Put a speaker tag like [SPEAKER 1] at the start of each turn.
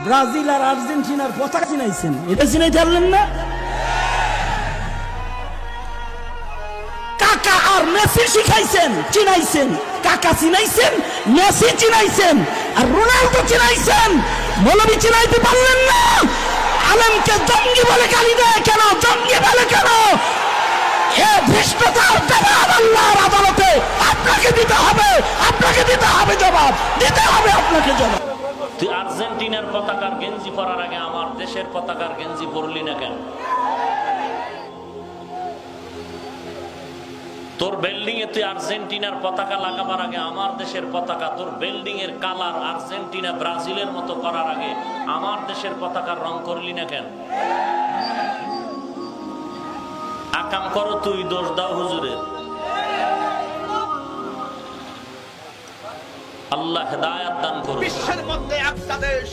[SPEAKER 1] Brazil আর আর্জেন্টিনার পতাকা চিনাইছেন, এটা চিনাইতে পারলেন না? কাকা আর মেসি শিখাইছেন, চিনাইছেন। কাকা চিনাইছেন, মেসি চিনাইছেন, আর রোনাল্ডো চিনাইছেন, মৌলবি চিনাইতে পারলেন না? আলেমকে জঙ্গি বলে গালি দেয় কেন? জঙ্গি বলে কেন? এ ধৃষ্টতার জবাব আল্লাহর আদালতে আপনাকে দিতে হবে, আপনাকে দিতে হবে জবাব, দিতে হবে আপনাকে জবাব।
[SPEAKER 2] তুই আর্জেন্টিনার পতাকার গেঞ্জি পরার আগে আমার দেশের পতাকার গেঞ্জি পরলি না কেন? তোর বিল্ডিং এ তুই আর্জেন্টিনার পতাকা লাগাবার আগে আমার দেশের পতাকা, তোর বিল্ডিং এর কালার আর্জেন্টিনা ব্রাজিলের মতো করার আগে আমার দেশের পতাকার রং করলি না কেন? আকাম করো তুই, দোষ দাও হুজুরের। আল্লাহ হেদায়েত দান করুন।
[SPEAKER 3] বিশ্বের মধ্যে একটা দেশ